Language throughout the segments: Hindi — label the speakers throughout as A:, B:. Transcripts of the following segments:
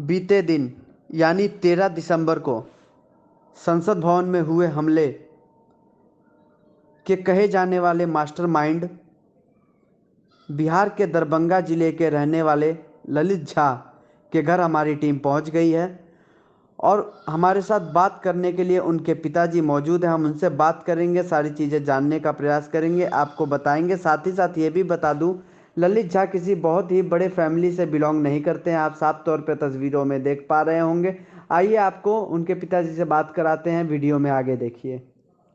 A: बीते दिन यानी 13 दिसंबर को संसद भवन में हुए हमले के कहे जाने वाले मास्टरमाइंड बिहार के दरभंगा जिले के रहने वाले ललित झा के घर हमारी टीम पहुंच गई है और हमारे साथ बात करने के लिए उनके पिताजी मौजूद हैं। हम उनसे बात करेंगे, सारी चीज़ें जानने का प्रयास करेंगे, आपको बताएंगे। साथ ही साथ ये भी बता दूं, ललित झा किसी बहुत ही बड़े फैमिली से बिलोंग नहीं करते हैं, आप साफ तौर पे तस्वीरों में देख पा रहे होंगे। आइए आपको उनके पिताजी से बात कराते हैं, वीडियो में आगे देखिए।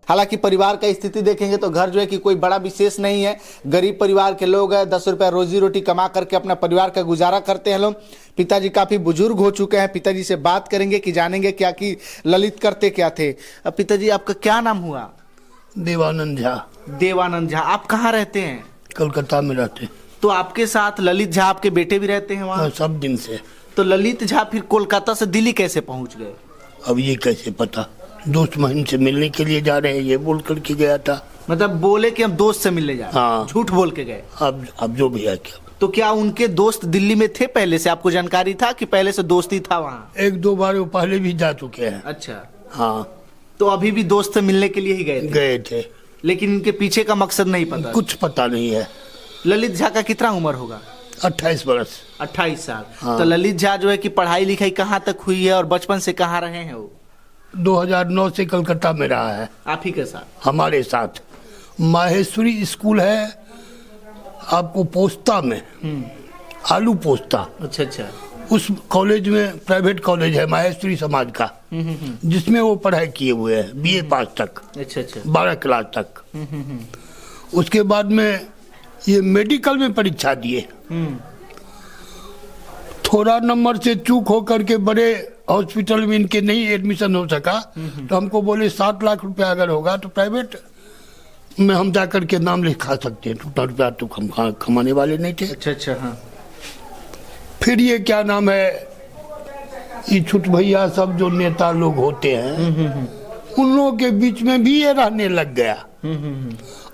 B: हालांकि परिवार का स्थिति देखेंगे तो घर जो है कि कोई बड़ा विशेष नहीं है, गरीब परिवार के लोग हैं, 10 रुपया रोजी रोटी कमा करके अपना परिवार का गुजारा करते हैं लोग। पिताजी काफी बुजुर्ग हो चुके हैं, पिताजी से बात करेंगे कि जानेंगे क्या कि ललित करते क्या थे। पिताजी आपका क्या नाम हुआ?
C: देवानंद झा।
B: देवानंद झा, आप कहाँ रहते हैं?
C: कलकत्ता में रहते।
B: तो आपके साथ ललित झा आपके बेटे भी रहते हैं वहाँ?
C: सब दिन से।
B: तो ललित झा फिर कोलकाता से दिल्ली कैसे पहुँच गए?
C: अब ये कैसे पता, दोस्त महिम से मिलने के लिए जा रहे हैं ये बोल करके गया था।
B: मतलब बोले कि हम दोस्त से मिलने जा रहे हैं?
C: हाँ।
B: झूठ बोल के गए?
C: अब जो भी है क्या।
B: तो क्या उनके दोस्त दिल्ली में थे पहले से, आपको जानकारी था कि पहले से दोस्ती था वहाँ?
C: 1-2 बार वो पहले भी जा चुके हैं।
B: अच्छा।
C: हाँ।
B: तो अभी भी दोस्त से मिलने के लिए ही गए
C: थे।
B: लेकिन इनके पीछे का मकसद नहीं पता?
C: कुछ पता नहीं है।
B: ललित झा का कितना उम्र होगा?
C: 28 वर्ष।
B: 28 साल।
C: हाँ।
B: तो ललित झा जो है कि पढ़ाई लिखाई कहाँ तक हुई है और बचपन से कहाँ रहे हैं वो?
C: 2009 से कलकत्ता में रहा है।
B: आप ही के साथ?
C: हमारे साथ। माहेश्वरी स्कूल है आपको पोस्ता में, आलू पोस्ता।
B: अच्छा अच्छा।
C: उस कॉलेज में, प्राइवेट कॉलेज है माहेश्वरी समाज का, जिसमें वो पढ़ाई किए हुए हैं BA पास तक।
B: अच्छा अच्छा।
C: 12 क्लास तक। उसके बाद में ये मेडिकल में परीक्षा दिए, थोड़ा नंबर से चूक हो करके बड़े हॉस्पिटल में इनके नहीं एडमिशन हो सका, तो हमको बोले 7 लाख रुपया अगर होगा तो प्राइवेट में हम जाकर के नाम लिखा सकते हैं। तो उतना रुपया तो हम कमाने वाले नहीं थे।
B: अच्छा अच्छा। हाँ।
C: फिर ये क्या नाम है, ये छुट भैया सब जो नेता लोग होते हैं उन लोगों के बीच में भी ये रहने लग गया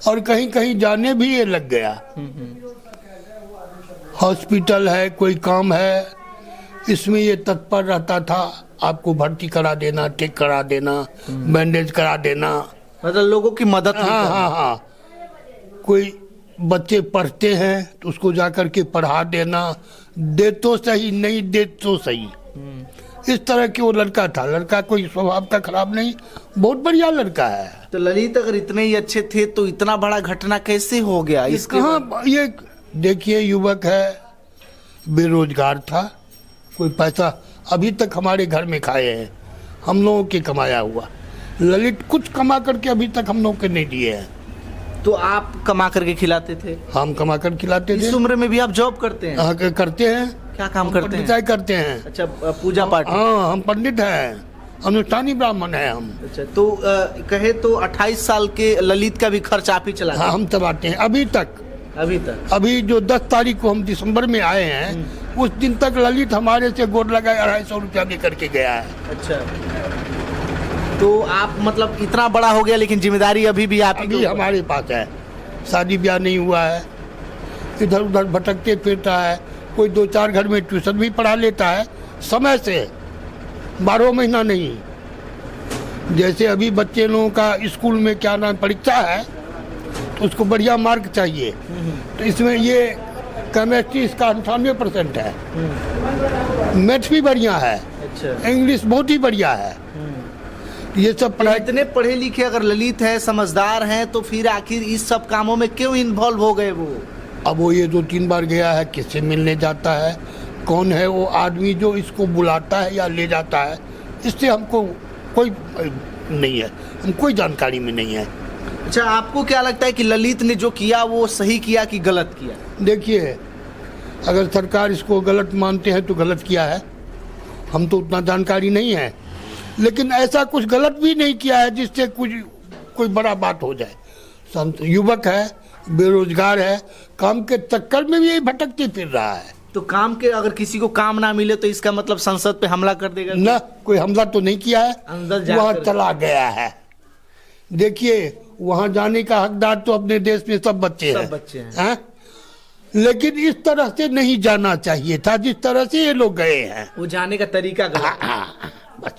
C: और कहीं कहीं जाने भी ये लग गया। हॉस्पिटल है, कोई काम है, इसमें ये तत्पर रहता था, आपको भर्ती करा देना, ठीक करा देना, बैंडेज करा देना,
B: मतलब लोगों की मदद।
C: हाँ। कोई बच्चे पढ़ते हैं तो उसको जाकर के पढ़ा देना, दे तो सही, नहीं दे तो सही। इस तरह के वो लड़का था। लड़का कोई स्वभाव का खराब नहीं, बहुत बढ़िया लड़का है।
B: तो ललित अगर इतने ही अच्छे थे तो इतना बड़ा घटना कैसे हो गया? इसके
C: ये देखिए, युवक है, बेरोजगार था, कोई पैसा अभी तक हमारे घर में खाए हैं हम लोगों के कमाया हुआ। ललित कुछ कमा करके अभी तक हम लोगों के नहीं दिए हैं।
B: तो आप कमा करके खिलाते थे?
C: हम कमा कर खिलाते थे।
B: इस उम्र में भी आप जॉब करते हैं?
C: हाँ, करते हैं।
B: क्या काम करते हैं?
C: करते हैं।
B: अच्छा, पूजा पाठ?
C: हाँ, हम पंडित हैं, अनुष्ठानी ब्राह्मण हैं हम।
B: अच्छा, तो कहे तो 28 साल के ललित का भी खर्च आप ही चलाते हैं?
C: हाँ, हम चलाते हैं अभी तक। अभी जो 10 तारीख को हम दिसंबर में आए हैं, उस दिन तक ललित हमारे से गोद लगाए 250 रुपया लेकर के गया है।
B: अच्छा, तो आप मतलब इतना बड़ा हो गया लेकिन जिम्मेदारी अभी भी आप
C: ही हमारे पास है। शादी ब्याह नहीं हुआ है, इधर उधर भटकते फिरता है, कोई 2-4 घर में ट्यूशन भी पढ़ा लेता है समय से, 12 महीना नहीं। जैसे अभी बच्चे लोगों का स्कूल में क्या नाम परीक्षा है तो उसको बढ़िया मार्क चाहिए, तो इसमें ये केमिस्ट्री इसका 98% है, मैथ्स भी बढ़िया है। अच्छा। इंग्लिश बहुत ही बढ़िया है। ये सब पढ़ाई।
B: इतने पढ़े लिखे अगर ललित है, समझदार हैं, तो फिर आखिर इस सब कामों में क्यों इन्वॉल्व हो गए वो?
C: अब वो ये 2-3 बार गया है, किससे मिलने जाता है, कौन है वो आदमी जो इसको बुलाता है या ले जाता है, इससे हमको कोई नहीं है, हम कोई जानकारी में नहीं है।
B: अच्छा, आपको क्या लगता है कि ललित ने जो किया वो सही किया कि गलत किया?
C: देखिए, अगर सरकार इसको गलत मानते हैं तो गलत किया है, हम तो उतना जानकारी नहीं है, लेकिन ऐसा कुछ गलत भी नहीं किया है जिससे कोई बड़ा बात हो जाए। संत युवक है, बेरोजगार है, काम के चक्कर में भी यही भटकते फिर रहा है।
B: तो काम के, अगर किसी को काम ना मिले तो इसका मतलब संसद पे हमला कर देगा?
C: ना, कोई हमला तो नहीं किया है, वहाँ चला गया है। देखिए, वहाँ जाने का हकदार तो अपने देश में सब बच्चे हैं। लेकिन इस तरह से नहीं जाना चाहिए था जिस तरह से ये लोग गए हैं।
B: वो जाने का तरीका गलत।
C: हाँ, बस,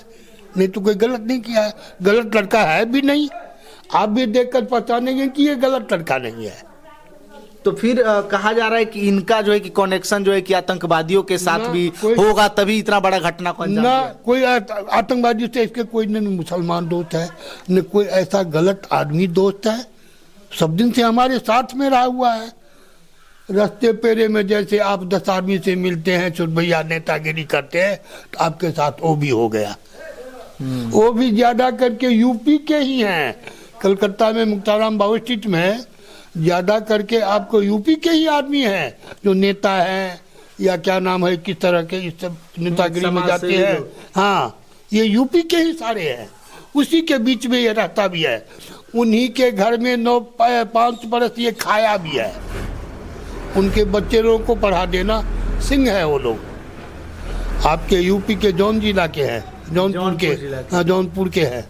C: नहीं तो कोई गलत नहीं किया है, गलत लड़का है भी नहीं। आप भी देखकर पहचानेंगे कि ये गलत लड़का नहीं है।
B: तो फिर कहा जा रहा है कि इनका जो है कि कनेक्शन जो है कि आतंकवादियों के साथ भी होगा, तभी इतना बड़ा घटना को अंजाम
C: ना
B: दिया।
C: कोई आतंकवादी से इसके कोई न मुसलमान दोस्त है, न कोई ऐसा गलत आदमी दोस्त है। सब दिन से हमारे साथ में रहा हुआ है। रास्ते पेरे में जैसे आप 10 आदमी से मिलते हैं, छोट भैया नेतागिरी करते हैं, तो आपके साथ वो भी हो गया। वो भी ज्यादा करके यूपी के ही हैं। कलकत्ता में मुक्ताराम बाबू स्ट्रीट में ज्यादा करके आपको यूपी के ही आदमी हैं जो नेता हैं या क्या नाम है, किस तरह के इस सब नेतागिरी में जाते हैं। हाँ, ये यूपी के ही सारे हैं। उसी के बीच में ये रहता भी है। उन्हीं के घर में 5 बरस ये खाया भी है। उनके बच्चे लोगों को पढ़ा देना सिंह है वो लोग। आपके यूपी के जौन जिला के हैं, जौनपुर के हैं।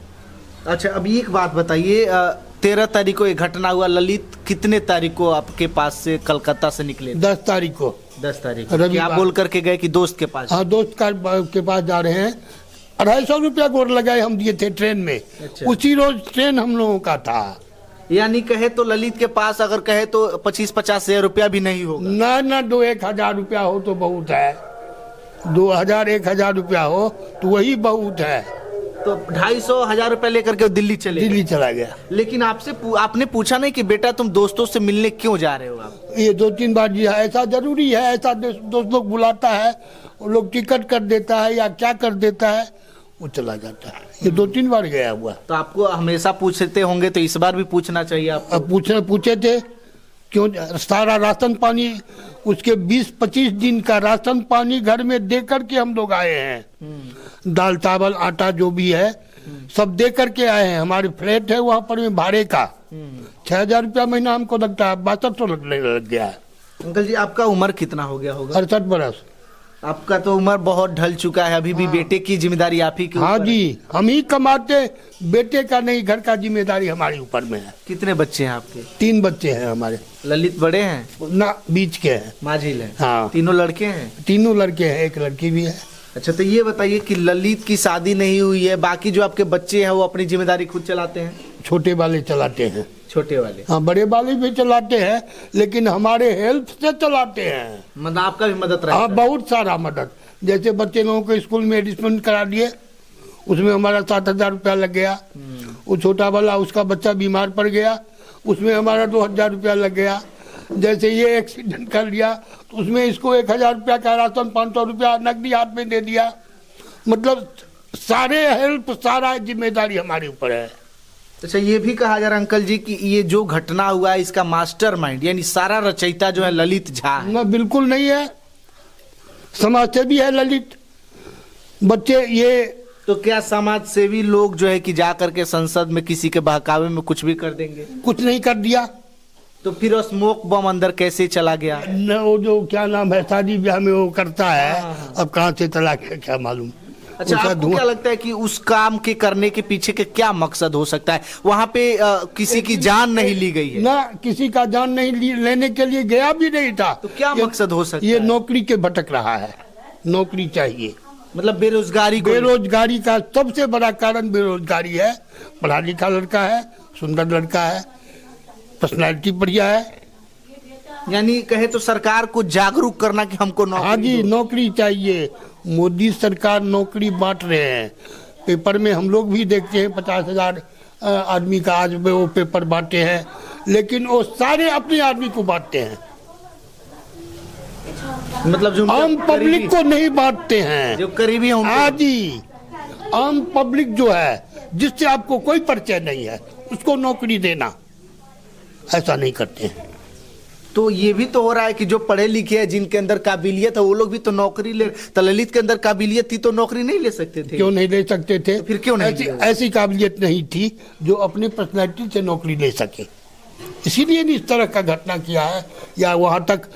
B: अच्छा, अभी एक बात बताइए, 13 तारीख को ये घटना हुआ। ललित कितने तारीख को आपके पास से कलकत्ता से निकले?
C: 10 तारीख को।
B: 10 तारीख को क्या बोल करके गए कि दोस्त के पास?
C: हाँ, दोस्त के पास जा रहे हैं। 250 रुपया गोर लगाए हम दिए थे ट्रेन में।
B: अच्छा।
C: उसी रोज ट्रेन हम लोगों का था।
B: यानी कहे तो ललित के पास अगर कहे तो 25-50 हजार रुपया भी नहीं होगा।
C: ना 2-1 रुपया हो तो बहुत है। 2000-1000 रुपया हो तो वही बहुत है।
B: तो 250-1000 रुपया लेकर के दिल्ली
C: चला गया।
B: लेकिन आपने पूछा नहीं कि बेटा तुम दोस्तों से मिलने क्यों जा रहे हो आप?
C: ये 2-3 बार जी ऐसा जरूरी है, ऐसा दोस्त लोग बुलाता है, वो लोग टिकट कर देता है या क्या कर देता है, वो चला जाता है। ये 2-3 बार गया हुआ।
B: तो आपको हमेशा पूछते होंगे, तो इस बार भी पूछना चाहिए आपको।
C: अब पूछे थे क्यों? सारा राशन पानी उसके 20-25 दिन का राशन पानी घर में दे करके हम लोग आए हैं। दाल चावल आटा जो भी है सब दे करके आए हैं। हमारे फ्लैट है वहाँ पर में भाड़े का 6000 रुपया महीना हमको लगता है। 6200 लगने लग गया है।
B: अंकल जी, आपका उम्र कितना हो गया होगा?
C: 68 बरस।
B: आपका तो उम्र बहुत ढल चुका है। अभी भी बेटे की जिम्मेदारी आप ही की
C: हाँ
B: ऊपर
C: जी,
B: है।
C: हम ही कमाते, बेटे का नहीं, घर का जिम्मेदारी हमारे ऊपर में है।
B: कितने बच्चे हैं आपके?
C: 3 बच्चे हैं हमारे।
B: ललित बड़े हैं
C: ना बीच के हैं,
B: माझिल है?
C: हाँ।
B: तीनों लड़के हैं?
C: तीनों लड़के हैं, एक लड़की भी है।
B: अच्छा, तो ये बताइए कि ललित की शादी नहीं हुई है, बाकी जो आपके बच्चे हैं वो अपनी जिम्मेदारी खुद चलाते हैं?
C: छोटे वाले चलाते हैं।
B: छोटे वाले?
C: हाँ, बड़े वाले भी चलाते हैं लेकिन हमारे हेल्प से चलाते हैं।
B: मतलब आपका भी मदद रहा?
C: हाँ, बहुत सारा मदद। जैसे बच्चे लोगों को स्कूल में एडमिशन करा दिए, उसमें हमारा 7000 रुपया लग गया। वो छोटा वाला उसका बच्चा बीमार पड़ गया, उसमें हमारा 2000 रुपया लग गया। जैसे ये एक्सीडेंट कर लिया तो उसमें इसको 1000 रुपया का राशन, 500 रुपया नकदी हाथ में दे दिया। मतलब सारे हेल्प, सारा जिम्मेदारी हमारे ऊपर है।
B: अच्छा, ये भी कहा जा रहा है अंकल जी कि ये जो घटना हुआ है इसका मास्टरमाइंड यानी सारा रचयिता जो है ललित झा है?
C: ना, बिल्कुल नहीं है। समाज सेवी है ललित। बच्चे ये
B: तो क्या समाज सेवी लोग जो है कि जा करके संसद में किसी के बहकावे में कुछ भी कर देंगे?
C: कुछ नहीं कर दिया।
B: तो फिर स्मोक बम अंदर कैसे चला गया?
C: न, वो जो क्या नाम है, शादी ब्याह में वो करता है।
B: हाँ।
C: अब कहाँ से चला गया क्या मालूम।
B: अच्छा, आपको क्या लगता है कि उस काम के करने के पीछे के क्या मकसद हो सकता है? वहाँ पे किसी की जान नहीं ली गई है
C: ना, किसी का जान नहीं लेने के लिए गया भी नहीं था।
B: तो क्या मकसद हो सकता है?
C: ये नौकरी के भटक रहा है। नौकरी चाहिए,
B: मतलब बेरोजगारी
C: का सबसे बड़ा कारण बेरोजगारी है। पढ़ा लिखा लड़का है, सुंदर लड़का है, पर्सनालिटी बढ़िया है।
B: यानी कहे तो सरकार को जागरूक करना कि हमको नौकरी।
C: हाँ जी, नौकरी चाहिए। मोदी सरकार नौकरी बांट रहे हैं। पेपर में हम लोग भी देखते हैं 50,000 आदमी का आज वो पेपर बांटे हैं, लेकिन वो सारे अपने आदमी को बांटते हैं।
B: मतलब जो
C: आम पब्लिक को नहीं बांटते हैं,
B: जो करीबी होंगे।
C: हाँ जी, आम पब्लिक जो है जिससे आपको कोई परिचय नहीं है उसको नौकरी देना, ऐसा नहीं करते हैं।
B: तो ये भी तो हो रहा है कि जो पढ़े लिखे हैं, जिनके अंदर काबिलियत है, वो लोग भी तो नौकरी ले। तो ललित के अंदर काबिलियत थी तो नौकरी नहीं ले सकते थे?
C: क्यों नहीं ले सकते थे?
B: तो फिर क्यों नहीं?
C: ऐसी काबिलियत नहीं थी जो अपनी पर्सनैलिटी से नौकरी ले सके, इसीलिए इस तरह का घटना किया है। या वहाँ तक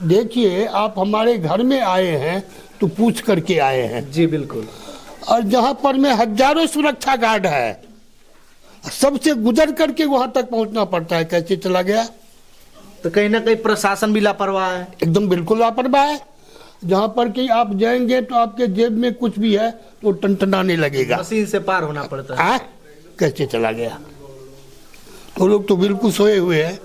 C: देखिए, आप हमारे घर में आए हैं तो पूछ करके आए हैं।
B: जी बिल्कुल।
C: और जहाँ पर में हजारों सुरक्षा गार्ड है, सबसे गुजर करके वहाँ तक पहुँचना पड़ता है। कैसे चला गया?
B: तो कहीं ना कहीं प्रशासन भी लापरवाह है।
C: एकदम बिल्कुल लापरवाह है। जहाँ पर कि आप जाएंगे तो आपके जेब में कुछ भी है तो टनटनाने लगेगा।
B: मशीन से पार होना पड़ता है।
C: कैसे चला गया? तो लोग तो बिल्कुल सोए हुए हैं।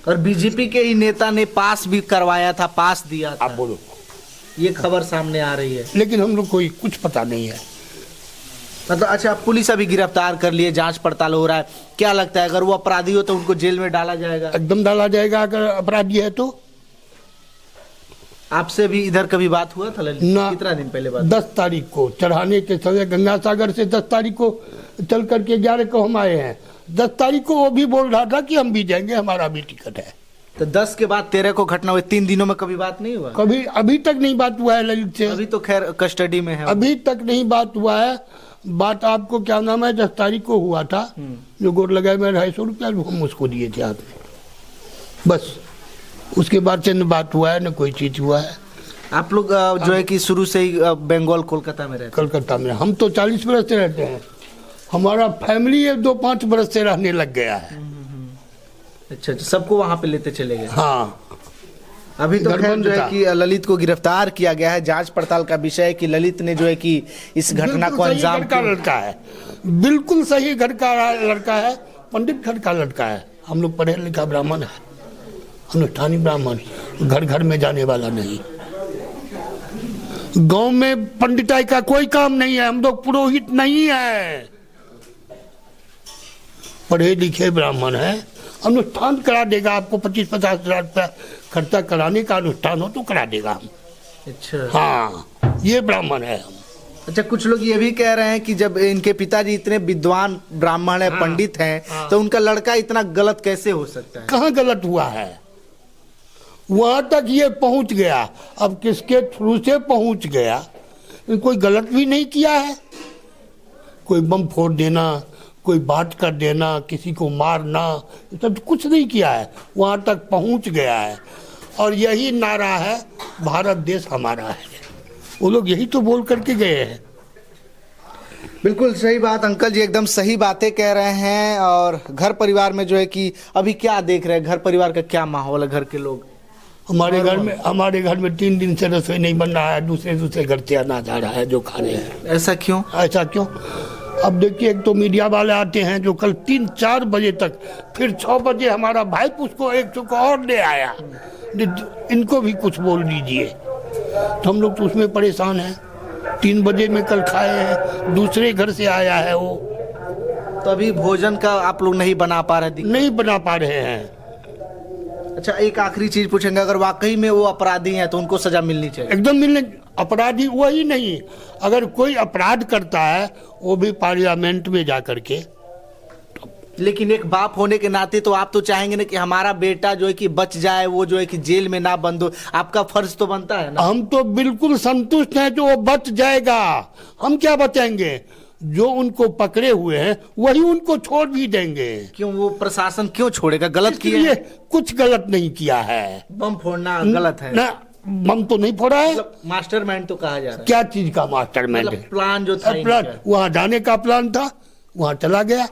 B: और बीजेपी के ही नेता ने पास भी करवाया था, पास दिया था।
C: आप बोलो।
B: ये खबर सामने आ रही है।
C: लेकिन हम लोग कोई कुछ पता नहीं है।
B: मतलब अच्छा, पुलिस अभी गिरफ्तार कर लिए, जांच पड़ताल हो रहा है। क्या लगता है अगर वो अपराधी हो तो उनको जेल में डाला जाएगा?
C: एकदम डाला जाएगा अगर अपराधी है तो।
B: आपसे भी इधर कभी बात हुआ था ललित?
C: ना।
B: कितना दिन पहले बात?
C: 10 तारीख को चढ़ाने के समय गंगा सागर से 10 तारीख को चल करके 11 को हम आए हैं। 10 तारीख को वो भी बोल रहा था कि हम भी जाएंगे, हमारा भी टिकट है।
B: तो 10 के बाद 13 को घटना हुई, 3 दिनों में कभी बात नहीं हुआ?
C: कभी अभी तक नहीं बात हुआ है ललित से।
B: अभी तो खैर कस्टडी में है।
C: अभी तक नहीं बात हुआ है। बात आपको क्या नाम है 10 तारीख को हुआ था। जो गोर लगाए में 250 रुपया हम उसको दिए थे हाथ में, बस। उसके बाद से न बात हुआ है न कोई चीज हुआ है।
B: आप लोग जो है कि शुरू से ही बंगाल कोलकाता में रहते?
C: कलकत्ता में हम तो 40 बरस से रहते हैं। हमारा फैमिली 2-5 बरस से रहने लग गया है।
B: अच्छा, सबको वहाँ पे लेते चले गए?
C: हाँ।
B: अभी तो खैर जो है कि ललित को गिरफ्तार किया गया है। जांच पड़ताल का विषय है कि ललित ने जो है कि इस घटना को अंजाम
C: का लड़का है, बिल्कुल सही घर का लड़का है, पंडित घर का लड़का है। हम लोग पढ़े लिखा ब्राह्मण है, अनुष्ठानी ब्राह्मण, घर घर में जाने वाला नहीं। गांव में पंडिताई का कोई काम नहीं है। हम लोग पुरोहित नहीं है, पढ़े लिखे ब्राह्मण है। अनुष्ठान करा देगा आपको 25-50 हजार रुपया खर्चा कराने का अनुष्ठान हो तो करा देगा हम।
B: अच्छा
C: हाँ, ये ब्राह्मण है हम।
B: अच्छा, कुछ लोग ये भी कह रहे हैं कि जब इनके पिताजी इतने विद्वान ब्राह्मण है, पंडित हैं, तो उनका लड़का इतना गलत कैसे हो सकता है?
C: कहाँ गलत हुआ है? वहां तक ये पहुंच गया। अब किसके थ्रू से पहुंच गया? कोई गलत भी नहीं किया है। कोई बम फोड़ देना, कोई बात कर देना, किसी को मारना, ये सब कुछ नहीं किया है। वहां तक पहुंच गया है। और यही नारा है, भारत देश हमारा है। वो लोग यही तो बोल करके गए हैं।
B: बिल्कुल सही बात अंकल जी, एकदम सही बातें कह रहे हैं। और घर परिवार में जो है कि अभी क्या देख रहे हैं, घर परिवार का क्या माहौल है? घर के लोग
C: हमारे घर में 3 दिन से रसोई नहीं बन रहा है। दूसरे घर से अनाज आ रहा है जो खा रहे हैं।
B: ऐसा क्यों?
C: ऐसा क्यों? अब देखिए, एक तो मीडिया वाले आते हैं जो कल 3-4 बजे तक, फिर 6 बजे हमारा भाई उसको एक चुका और ले आया। इनको भी कुछ बोल दीजिए। तो हम लोग तो उसमें परेशान हैं। 3 बजे में कल खाए हैं, दूसरे घर से आया है वो।
B: तो अभी भोजन का आप लोग नहीं बना पा रहे?
C: नहीं बना पा रहे हैं।
B: अच्छा, एक आखिरी चीज पूछेंगे, अगर वाकई में वो अपराधी हैं तो उनको सजा मिलनी चाहिए?
C: एकदम मिलने। अपराधी वही नहीं, अगर कोई अपराध करता है वो भी पार्लियामेंट में जा करके।
B: लेकिन एक बाप होने के नाते तो आप तो चाहेंगे ना कि हमारा बेटा जो है कि बच जाए, वो जो है कि जेल में ना बंद हो। आपका फर्ज तो बनता है ना। हम
C: तो बिल्कुल संतुष्ट हैं जो वो बच जाएगा। हम क्या बचाएंगे? जो उनको पकड़े हुए हैं वही उनको छोड़ भी देंगे।
B: क्यों? वो प्रशासन क्यों छोड़ेगा? गलत किया?
C: कुछ गलत नहीं किया है।
B: बम फोड़ना गलत है
C: ना? बम तो नहीं फोड़ा है।
B: मतलब मास्टरमाइंड तो कहा जा रहा है।
C: क्या चीज का मास्टरमाइंड?
B: मतलब प्लान जो था,
C: वहाँ जाने का प्लान था, वहाँ चला गया।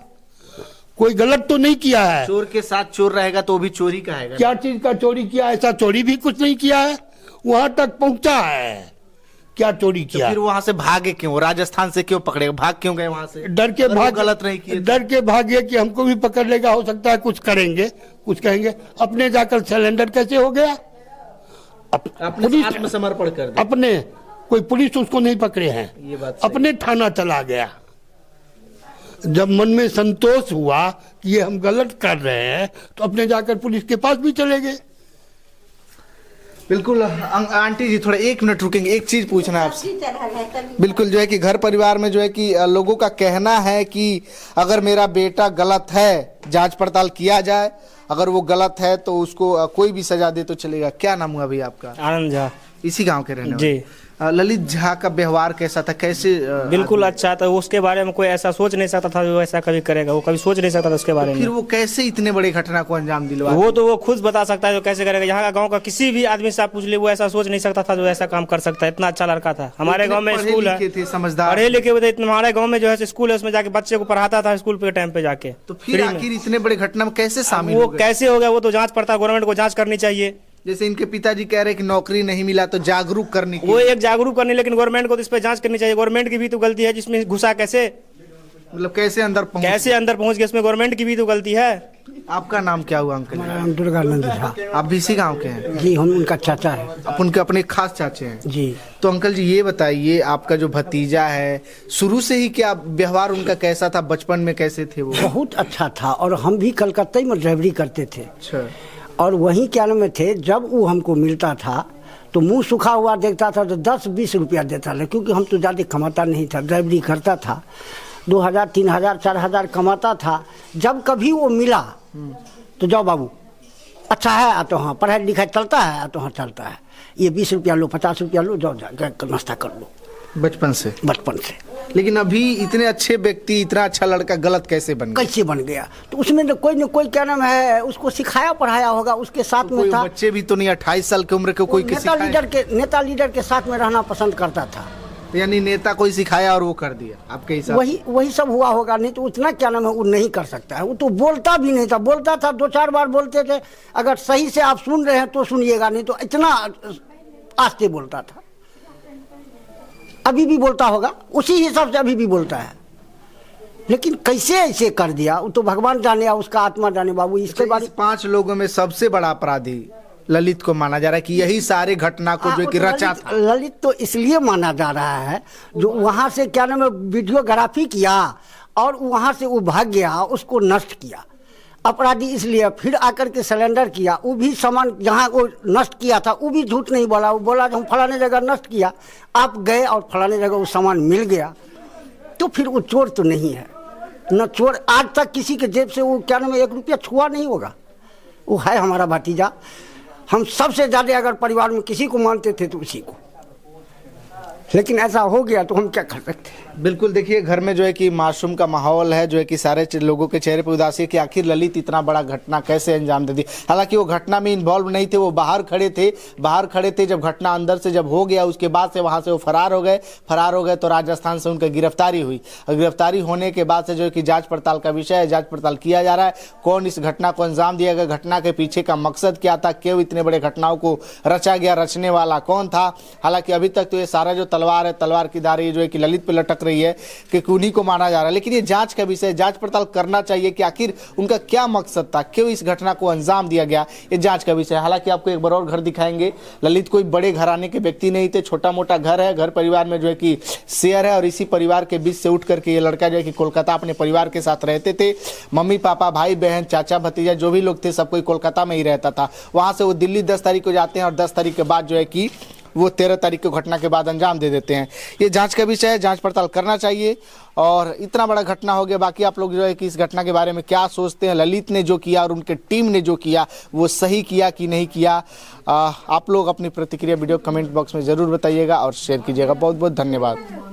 C: कोई गलत तो नहीं किया है।
B: चोर के साथ चोर रहेगा तो भी चोरी कहेगा।
C: क्या चीज का चोरी किया? ऐसा चोरी भी कुछ नहीं किया है। वहां तक पहुंचा है, क्या चोरी किया?
B: तो फिर वहां से भागे क्यों? राजस्थान से क्यों पकड़ेगा? भाग क्यों गए वहां से?
C: डर के भाग।
B: गलत नहीं किए?
C: डर के भागे कि हमको भी पकड़ लेगा, हो सकता है कुछ करेंगे, कुछ कहेंगे। अपने जाकर सिलेंडर कैसे हो गया?
B: अपने आत्मसमर्पण कर दिया।
C: अपने, कोई पुलिस उसको नहीं पकड़े हैं,
B: ये बात
C: अपने थाना चला गया। जब मन में संतोष हुआ कि ये हम गलत कर रहे हैं तो अपने जाकर पुलिस के पास भी चले गए।
B: बिल्कुल आंटी जी, थोड़ा 1 मिनट रुकेंगे, एक चीज पूछना है आपसे। बिल्कुल जो है कि घर परिवार में जो है कि लोगों का कहना है कि अगर मेरा बेटा गलत है, जांच पड़ताल किया जाए, अगर वो गलत है तो उसको कोई भी सजा दे तो चलेगा। क्या नाम हुआ भैया आपका?
D: आनंद झा।
B: इसी गांव के रहने वाले?
D: जी।
B: ललित झा का व्यवहार कैसा था, कैसे
D: बिल्कुल अच्छा था। उसके बारे में कोई ऐसा सोच नहीं सकता था जो ऐसा कभी करेगा, वो कभी सोच नहीं सकता था उसके बारे
B: फिर
D: में।
B: वो कैसे इतने बड़े घटना को अंजाम दिलवा?
D: वो तो वो खुद बता सकता है जो कैसे करेगा। यहाँ का गांव का किसी भी आदमी से आप पूछ ले, वो ऐसा सोच नहीं सकता था जो ऐसा काम कर सकता है। इतना अच्छा लड़का था। हमारे गाँव में स्कूल है,
B: थे, समझदार,
D: पढ़े लिखे हुए थे। हमारे गाँव में जो है स्कूल है, उसमें जाके बच्चे को पढ़ाता था स्कूल पे टाइम पे जाके।
B: तो फिर आखिर इतने बड़े घटना में कैसे शामिल
D: वो
B: हो गए?
D: कैसे हो गया वो तो जांच पड़ता है, गवर्नमेंट को जांच करनी चाहिए।
B: जैसे इनके पिताजी कह रहे हैं कि नौकरी नहीं मिला तो जागरूक करने की,
D: वो एक जागरूक करनी, लेकिन गवर्नमेंट को तो इस पे जांच करनी चाहिए। गवर्नमेंट की भी तो गलती है, जिसमें घुसा कैसे,
B: मतलब कैसे अंदर
D: पहुंच गया, इसमें गवर्नमेंट की भी तो गलती है।
B: आपका नाम क्या हुआ अंकल?
E: नाम दुर्गानंद झा।
B: आप भी इसी गाँव के हैं?
E: जी, हम उनका चाचा है।
B: आप उनके अपने खास चाचे हैं?
E: जी।
B: तो अंकल जी ये बताइए, आपका जो भतीजा है शुरू से ही क्या व्यवहार उनका कैसा था, बचपन में कैसे थे वो?
E: बहुत अच्छा था, और हम भी कलकत्ता में ड्राइवरी करते थे।
B: अच्छा।
E: और वहीं क्या नाम में थे, जब वो हमको मिलता था तो मुंह सूखा हुआ देखता था तो 10-20 रुपया देता था, क्योंकि हम तो ज़्यादा कमाता नहीं था, ड्राइवरी करता था। 2000, 3000, 4000 कमाता था। जब कभी वो मिला तो जाओ बाबू, अच्छा है तो हाँ, पढ़ाई लिखाई चलता है तो हाँ चलता है, ये 20 रुपया लो, 50 रुपया लो, जाओ जाकर नाश्ता कर लो।
B: बचपन से?
E: बचपन से।
B: लेकिन अभी इतने अच्छे व्यक्ति, इतना अच्छा लड़का गलत कैसे बन गया?
E: कैसे बन गया? तो उसमें न कोई क्या नाम है, उसको सिखाया पढ़ाया होगा, उसके साथ
B: तो
E: में था।
B: बच्चे भी तो नहीं, 28 साल की उम्र के कोई
E: नेता लीडर के साथ में रहना पसंद करता था।
B: यानी नेता कोई सिखाया और वो कर दिया आपके हिसाब?
E: वही सब हुआ होगा, नहीं तो उतना क्या नाम है वो नहीं कर सकता है। वो तो बोलता भी नहीं था, बोलता था 2-4 बार बोलते थे, अगर सही से आप सुन रहे हैं तो सुनिएगा, नहीं तो इतना आस्ते बोलता था। अभी भी बोलता होगा, उसी हिसाब से अभी भी बोलता है। लेकिन कैसे ऐसे कर दिया वो तो भगवान जाने या उसका आत्मा जाने। बाबू इसके बारे में
B: 5 लोगों में सबसे बड़ा अपराधी ललित को माना जा रहा है कि यही सारे घटना को जो कि रचा था।
E: ललित तो इसलिए माना जा रहा है जो वहां से क्या नाम है वीडियोग्राफी किया और वहां से वो भाग गया, उसको नष्ट किया। अपराधी इसलिए फिर आकर के सिलेंडर किया, वो भी सामान जहाँ वो नष्ट किया था वो भी झूठ नहीं बोला, वो बोला हम फलाने जगह नष्ट किया, आप गए और फलाने जगह वो सामान मिल गया। तो फिर वो चोर तो नहीं है न, चोर आज तक किसी के जेब से वो क्या नाम है 1 रुपया छुआ नहीं होगा। वो है हमारा भतीजा। हम सबसे ज़्यादा अगर परिवार में किसी को मानते थे तो उसी को, लेकिन ऐसा हो गया तो हम क्या कर सकते हैं।
B: बिल्कुल, देखिए घर में जो है कि मासूम का माहौल है, जो है कि सारे लोगों के चेहरे पर उदासी है कि आखिर ललित इतना बड़ा घटना कैसे अंजाम दे दी। हालांकि वो घटना में इन्वॉल्व नहीं थे, वो बाहर खड़े थे। जब घटना अंदर से जब हो गया उसके बाद से वहां से वो फरार हो गए तो राजस्थान से उनकी गिरफ्तारी हुई। और गिरफ्तारी होने के बाद से जो है कि जांच पड़ताल का विषय है, जांच पड़ताल किया जा रहा है कौन इस घटना को अंजाम दिया गया, घटना के पीछे का मकसद क्या था, क्यों इतने बड़े घटनाओं को रचा गया, रचने वाला कौन था। हालांकि अभी तक तो ये सारा जो तलवार की धारी जो है कि ललित पे लटक रही है कि उन्हीं को माना जा रहा है। लेकिन ये जांच का विषय, जांच पड़ताल करना चाहिए कि आखिर उनका क्या मकसद था, क्यों इस घटना को अंजाम दिया गया, ये जांच का विषय है। हालांकि आपको एक बार और घर दिखाएंगे। ललित कोई बड़े घराने के व्यक्ति नहीं थे, छोटा मोटा घर है, घर परिवार में जो है कि शेयर है, और इसी परिवार के बीच से उठ करके ये लड़का जो है कि कोलकाता अपने परिवार के साथ रहते थे। मम्मी पापा, भाई बहन, चाचा भतीजा जो भी लोग थे सब कोई कोलकाता में ही रहता था। वहां से वो दिल्ली 10 तारीख को जाते हैं और 10 तारीख के बाद जो है कि वो 13 तारीख को घटना के बाद अंजाम दे देते हैं। ये जांच का विषय है, जांच पड़ताल करना चाहिए। और इतना बड़ा घटना हो गया, बाकी आप लोग जो है कि इस घटना के बारे में क्या सोचते हैं, ललित ने जो किया और उनके टीम ने जो किया वो सही किया कि नहीं किया, आप लोग अपनी प्रतिक्रिया वीडियो कमेंट बॉक्स में ज़रूर बताइएगा और शेयर कीजिएगा। बहुत बहुत धन्यवाद।